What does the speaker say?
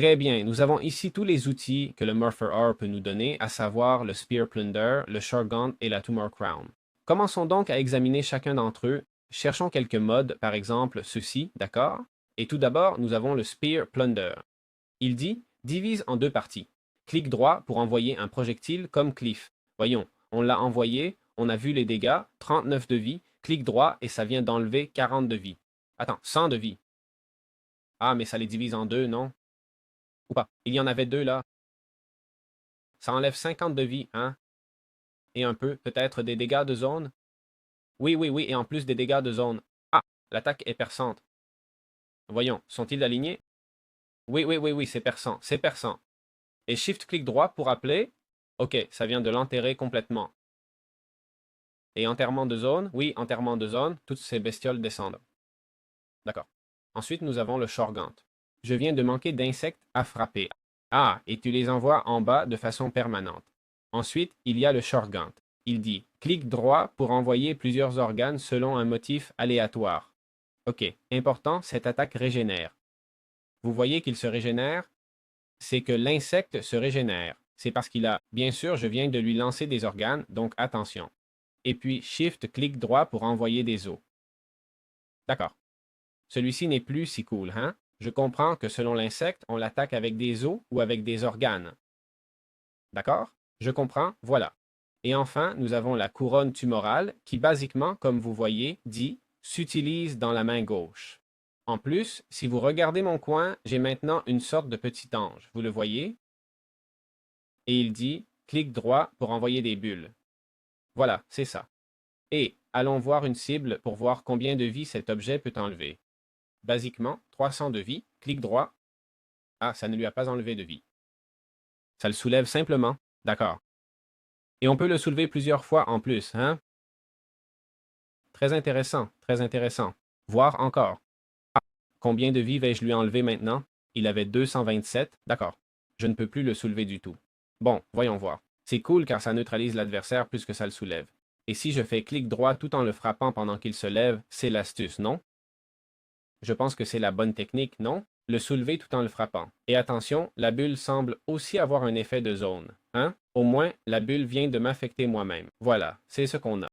Très bien, nous avons ici tous les outils que le Murphy R peut nous donner, à savoir le Spear Plunder, le Shortgun et la Tumor Crown. Commençons donc à examiner chacun d'entre eux. Cherchons quelques modes, par exemple ceci, d'accord? Et tout d'abord, nous avons le Spear Plunder. Il dit divise en deux parties. Clic droit pour envoyer un projectile comme Cliff. Voyons, on l'a envoyé, on a vu les dégâts, 39 de vie, clic droit et ça vient d'enlever 40 de vie. Attends, 100 de vie. Ah, mais ça les divise en deux, non? Ou pas? Il y en avait deux là. Ça enlève 50 de vie, hein? Et un peu, peut-être des dégâts de zone? Oui, oui, oui, et en plus des dégâts de zone. Ah, l'attaque est perçante. Voyons, sont-ils alignés? Oui, oui, oui, oui, c'est perçant, c'est perçant. Et Shift-clic droit pour appeler. Ok, ça vient de l'enterrer complètement. Et enterrement de zone? Oui, enterrement de zone, toutes ces bestioles descendent. D'accord. Ensuite, nous avons le Shorgant. Je viens de manquer d'insectes à frapper. Ah, et tu les envoies en bas de façon permanente. Ensuite, il y a le Shorgant. Il dit clic droit pour envoyer plusieurs organes selon un motif aléatoire. Ok, important, cette attaque régénère. Vous voyez qu'il se régénère? C'est que l'insecte se régénère. C'est parce qu'il a, bien sûr, je viens de lui lancer des organes, donc attention. Et puis Shift, clic droit pour envoyer des os. D'accord. Celui-ci n'est plus si cool, hein? Je comprends que selon l'insecte, on l'attaque avec des os ou avec des organes. D'accord? Je comprends, voilà. Et enfin, nous avons la couronne tumorale qui, basiquement, comme vous voyez, dit s'utilise dans la main gauche. En plus, si vous regardez mon coin, j'ai maintenant une sorte de petit ange. Vous le voyez? Et il dit clic droit pour envoyer des bulles. Voilà, c'est ça. Et allons voir une cible pour voir combien de vie cet objet peut enlever. Basiquement, 300 de vie, clic droit. Ah, ça ne lui a pas enlevé de vie. Ça le soulève simplement. D'accord. Et on peut le soulever plusieurs fois en plus, hein? Très intéressant, très intéressant. Voir encore. Ah, combien de vie vais-je lui enlever maintenant? Il avait 227. D'accord. Je ne peux plus le soulever du tout. Bon, voyons voir. C'est cool car ça neutralise l'adversaire plus que ça le soulève. Et si je fais clic droit tout en le frappant pendant qu'il se lève, c'est l'astuce, non? Je pense que c'est la bonne technique, non? Le soulever tout en le frappant. Et attention, la bulle semble aussi avoir un effet de zone. Hein? Au moins, la bulle vient de m'affecter moi-même. Voilà, c'est ce qu'on a.